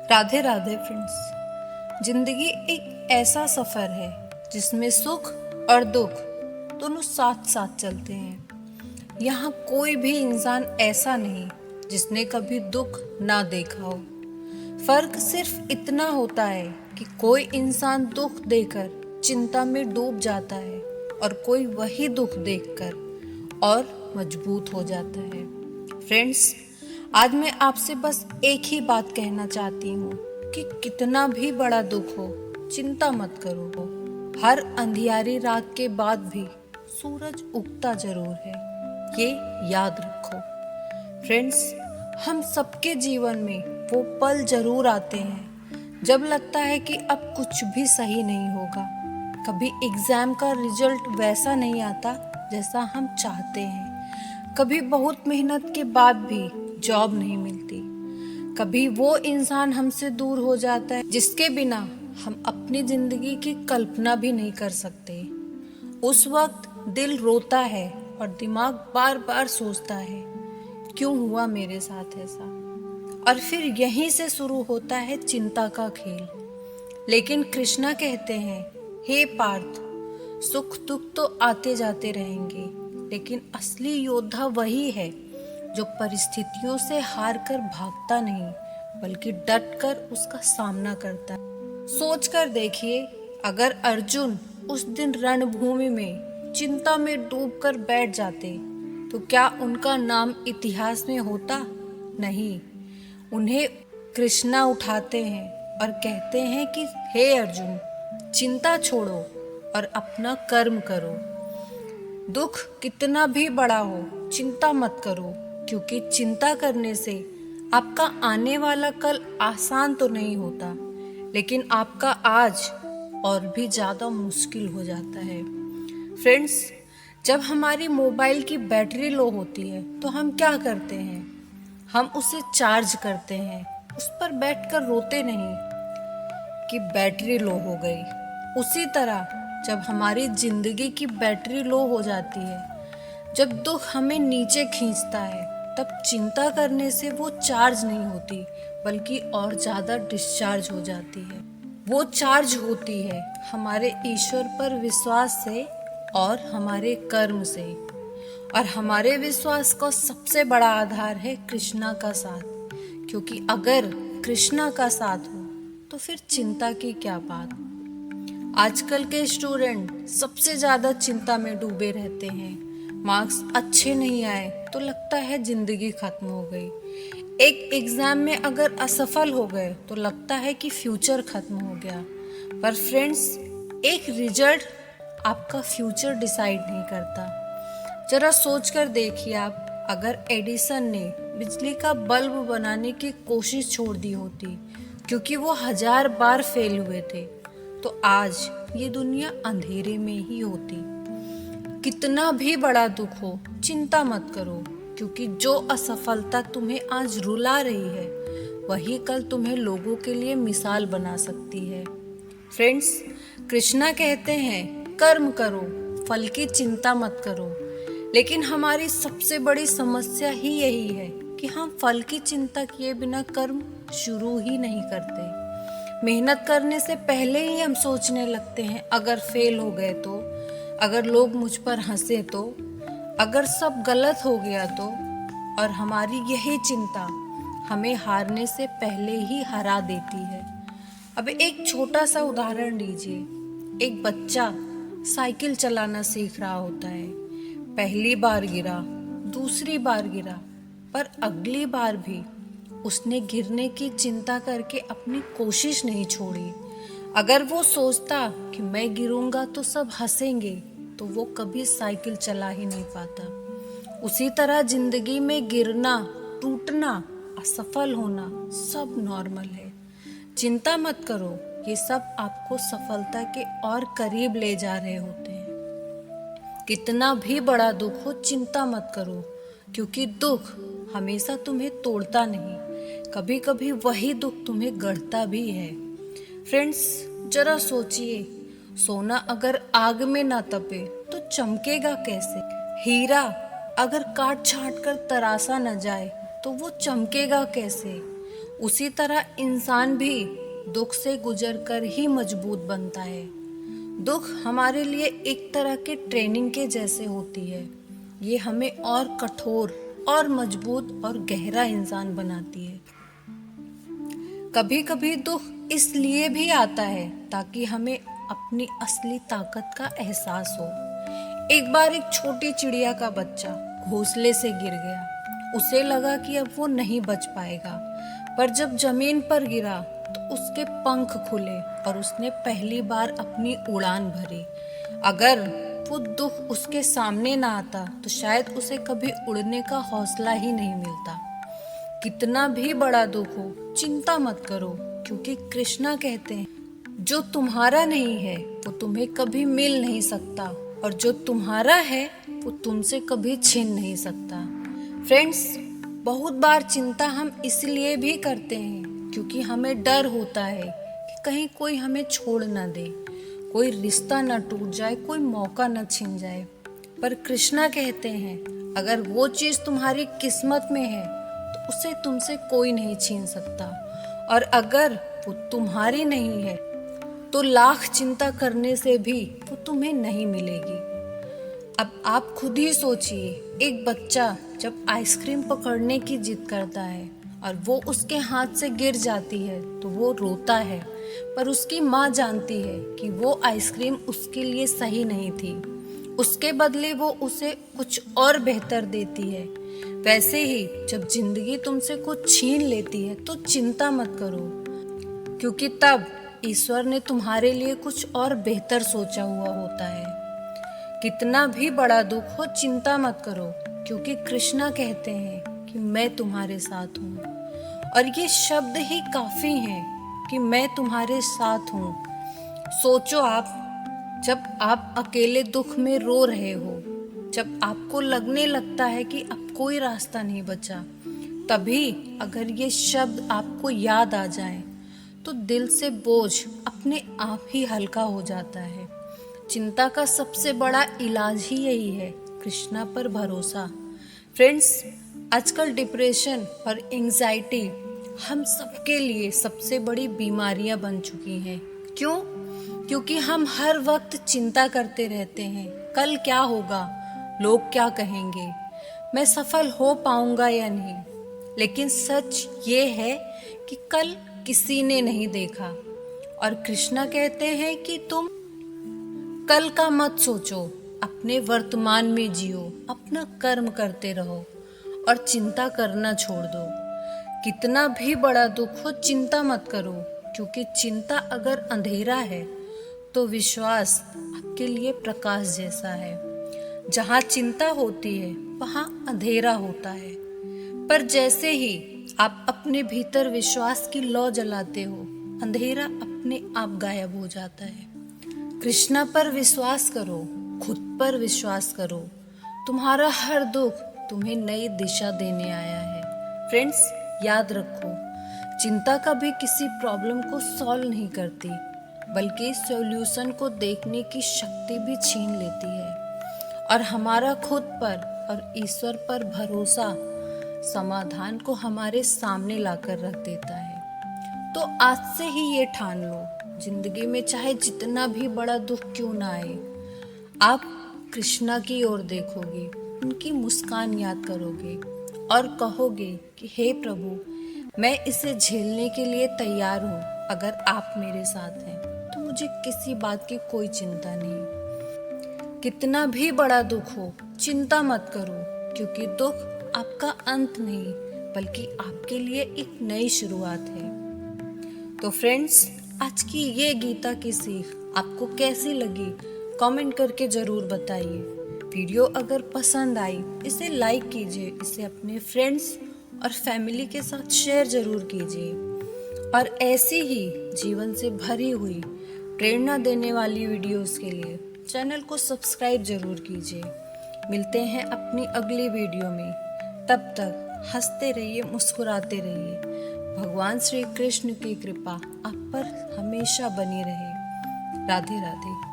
Radhe Radhe friends. जिंदगी एक ऐसा सफर है जिसमें सुख और दुख दोनों साथ साथ चलते हैं। यहाँ कोई भी इंसान ऐसा नहीं जिसने कभी दुख ना देखा हो। फर्क सिर्फ इतना होता है कि कोई इंसान दुख देकर चिंता में डूब जाता है और कोई वही दुख देखकर और मजबूत हो जाता है। फ्रेंड्स, आज मैं आपसे बस एक ही बात कहना चाहती हूँ कि कितना भी बड़ा दुख हो, चिंता मत करो। हर अंधियारी रात के बाद भी सूरज उगता जरूर है, ये याद रखो। फ्रेंड्स, हम सबके जीवन में वो पल जरूर आते हैं जब लगता है कि अब कुछ भी सही नहीं होगा। कभी एग्जाम का रिजल्ट वैसा नहीं आता जैसा हम चाहते हैं, कभी बहुत मेहनत के बाद भी जॉब नहीं मिलती, कभी वो इंसान हमसे दूर हो जाता है जिसके बिना हम अपनी जिंदगी की कल्पना भी नहीं कर सकते। उस वक्त दिल रोता है और दिमाग बार बार सोचता है, क्यों हुआ मेरे साथ ऐसा। और फिर यहीं से शुरू होता है चिंता का खेल। लेकिन कृष्णा कहते हैं, हे पार्थ, सुख दुख तो आते जाते रहेंगे, लेकिन असली योद्धा वही है जो परिस्थितियों से हार कर भागता नहीं बल्कि डट कर उसका सामना करता है। सोच कर देखिए, अगर अर्जुन उस दिन रणभूमि में चिंता में डूबकर बैठ जाते तो क्या उनका नाम इतिहास में होता? नहीं। उन्हें कृष्णा उठाते हैं और कहते हैं कि हे अर्जुन, चिंता छोड़ो और अपना कर्म करो। दुख कितना भी बड़ा हो, चिंता मत करो, क्योंकि चिंता करने से आपका आने वाला कल आसान तो नहीं होता, लेकिन आपका आज और भी ज़्यादा मुश्किल हो जाता है। फ्रेंड्स, जब हमारी मोबाइल की बैटरी लो होती है तो हम क्या करते हैं? हम उसे चार्ज करते हैं, उस पर बैठकर रोते नहीं कि बैटरी लो हो गई। उसी तरह जब हमारी जिंदगी की बैटरी लो हो जाती है, जब दुख हमें नीचे खींचता है, तब चिंता करने से वो चार्ज नहीं होती बल्कि और ज़्यादा डिस्चार्ज हो जाती है। वो चार्ज होती है हमारे ईश्वर पर विश्वास से और हमारे कर्म से। और हमारे विश्वास का सबसे बड़ा आधार है कृष्णा का साथ, क्योंकि अगर कृष्णा का साथ हो तो फिर चिंता की क्या बात। आजकल के स्टूडेंट सबसे ज़्यादा चिंता में डूबे रहते हैं। मार्क्स अच्छे नहीं आए तो लगता है जिंदगी खत्म हो गई। एक एग्जाम में अगर असफल हो गए तो लगता है कि फ्यूचर खत्म हो गया। पर फ्रेंड्स, एक रिजल्ट आपका फ्यूचर डिसाइड नहीं करता। जरा सोच कर देखिए आप, अगर एडिसन ने बिजली का बल्ब बनाने की कोशिश छोड़ दी होती क्योंकि वो 1000 बार फेल हुए थे, तो आज ये दुनिया अंधेरे में ही होती। कितना भी बड़ा दुख हो, चिंता मत करो, क्योंकि जो असफलता तुम्हें आज रुला रही है वही कल तुम्हें लोगों के लिए मिसाल बना सकती है। फ्रेंड्स, कृष्णा कहते हैं, कर्म करो, फल की चिंता मत करो। लेकिन हमारी सबसे बड़ी समस्या ही यही है कि हम फल की चिंता किए बिना कर्म शुरू ही नहीं करते। मेहनत करने से पहले ही हम सोचने लगते हैं, अगर फेल हो गए तो, अगर लोग मुझ पर हंसे तो, अगर सब गलत हो गया तो। और हमारी यही चिंता हमें हारने से पहले ही हरा देती है। अब एक छोटा सा उदाहरण लीजिए। एक बच्चा साइकिल चलाना सीख रहा होता है। पहली बार गिरा, दूसरी बार गिरा, पर अगली बार भी उसने गिरने की चिंता करके अपनी कोशिश नहीं छोड़ी। अगर वो सोचता कि मैं गिरूंगा तो सब हंसेंगे, तो वो कभी साइकिल चला ही नहीं पाता। उसी तरह जिंदगी में गिरना, टूटना, असफल होना सब नॉर्मल है। चिंता मत करो, ये सब आपको सफलता के और करीब ले जा रहे होते हैं। कितना भी बड़ा दुख हो, चिंता मत करो, क्योंकि दुख हमेशा तुम्हें तोड़ता नहीं, कभी कभी वही दुख तुम्हें गढ़ता भी है। फ्रेंड्स, जरा सोचिए, सोना अगर आग में ना तपे तो चमकेगा कैसे? हीरा अगर काट छाट कर तराशा न जाए तो वो चमकेगा कैसे? उसी तरह इंसान भी दुख से गुजरकर ही मजबूत बनता है। दुख हमारे लिए एक तरह के ट्रेनिंग के जैसे होती है। ये हमें और कठोर और मजबूत और गहरा इंसान बनाती है। कभी कभी दुख इसलिए भी आता है ताकि हमें अपनी असली ताकत का एहसास हो। एक बार एक छोटी चिड़िया का बच्चा घोंसले से गिर गया। उसे लगा कि अब वो नहीं बच पाएगा, पर जब जमीन पर गिरा तो उसके पंख खुले और उसने पहली बार अपनी उड़ान भरी। अगर वो दुख उसके सामने ना आता तो शायद उसे कभी उड़ने का हौसला ही नहीं मिलता। कितना भी बड़ा दुख हो, चिंता मत करो, क्योंकि कृष्णा कहते हैं जो तुम्हारा नहीं है वो तुम्हें कभी मिल नहीं सकता, और जो तुम्हारा है वो तुमसे कभी छीन नहीं सकता। फ्रेंड्स, बहुत बार चिंता हम इसलिए भी करते हैं क्योंकि हमें डर होता है कि कहीं कोई हमें छोड़ ना दे, कोई रिश्ता न टूट जाए, कोई मौका न छिन जाए। पर कृष्णा कहते हैं अगर वो चीज़ तुम्हारी किस्मत में है तो उसे तुमसे कोई नहीं छीन सकता, और अगर वो तुम्हारी नहीं है तो लाख चिंता करने से भी वो तुम्हें नहीं मिलेगी। अब आप खुद ही सोचिए, एक बच्चा जब आइसक्रीम पकड़ने की जिद करता है और वो उसके हाथ से गिर जाती है तो वो रोता है, पर उसकी माँ जानती है कि वो आइसक्रीम उसके लिए सही नहीं थी। उसके बदले वो उसे कुछ और बेहतर देती है। वैसे ही जब जिंदगी तुमसे कुछ छीन लेती है तो चिंता मत करो, क्योंकि तब ईश्वर ने तुम्हारे लिए कुछ और बेहतर सोचा हुआ होता है। कितना भी बड़ा दुख हो, चिंता मत करो, क्योंकि कृष्णा कहते हैं कि मैं तुम्हारे साथ हूँ। और ये शब्द ही काफी हैं कि मैं तुम्हारे साथ हूँ। सोचो आप, जब आप अकेले दुख में रो रहे हो, जब आपको लगने लगता है कि अब कोई रास्ता नहीं बचा, तभी अगर ये शब्द आपको याद आ जाए तो दिल से बोझ अपने आप ही हल्का हो जाता है। चिंता का सबसे बड़ा इलाज ही यही है, कृष्णा पर भरोसा। फ्रेंड्स, आजकल डिप्रेशन और एंजाइटी हम सबके लिए सबसे बड़ी बीमारियां बन चुकी हैं। क्यों? क्योंकि हम हर वक्त चिंता करते रहते हैं, कल क्या होगा, लोग क्या कहेंगे, मैं सफल हो पाऊंगा या नहीं। लेकिन सच ये है कि कल किसी ने नहीं देखा, और कृष्णा कहते हैं कि तुम कल का मत सोचो, अपने वर्तमान में जियो, अपना कर्म करते रहो और चिंता करना छोड़ दो। कितना भी बड़ा दुख हो, चिंता मत करो, क्योंकि चिंता अगर अंधेरा है तो विश्वास आपके लिए प्रकाश जैसा है। जहाँ चिंता होती है वहाँ अंधेरा होता है, पर जैसे ही आप अपने भीतर विश्वास की लौ जलाते हो, अंधेरा अपने आप गायब हो जाता है। कृष्णा पर विश्वास करो, खुद पर विश्वास करो। तुम्हारा हर दुख तुम्हें नई दिशा देने आया है। फ्रेंड्स, याद रखो, चिंता कभी किसी प्रॉब्लम को सॉल्व नहीं करती, बल्कि सॉल्यूशन को देखने की शक्ति भी छीन लेती है। और हमारा खुद पर और ईश्वर पर भरोसा समाधान को हमारे सामने लाकर रख देता है। तो आज से ही ये ठान लो, जिंदगी में चाहे जितना भी बड़ा दुख क्यों ना आए, आप कृष्णा की ओर देखोगे, उनकी मुस्कान याद करोगे और कहोगे कि हे प्रभु, मैं इसे झेलने के लिए तैयार हूँ। अगर आप मेरे साथ हैं तो मुझे किसी बात की कोई चिंता नहीं। कितना भी बड़ा दुख हो, चिंता मत करो, क्योंकि दुख आपका अंत नहीं, बल्कि आपके लिए एक नई शुरुआत है। तो फ्रेंड्स, आज की ये गीता की सीख आपको कैसी लगी, कमेंट करके ज़रूर बताइए। वीडियो अगर पसंद आई, इसे लाइक कीजिए, इसे अपने फ्रेंड्स और फैमिली के साथ शेयर ज़रूर कीजिए। और ऐसी ही जीवन से भरी हुई प्रेरणा देने वाली वीडियोस के लिए चैनल को सब्सक्राइब ज़रूर कीजिए। मिलते हैं अपनी अगली वीडियो में। तब तक हंसते रहिए, मुस्कुराते रहिए। भगवान श्री कृष्ण की कृपा आप पर हमेशा बनी रहे। राधे राधे।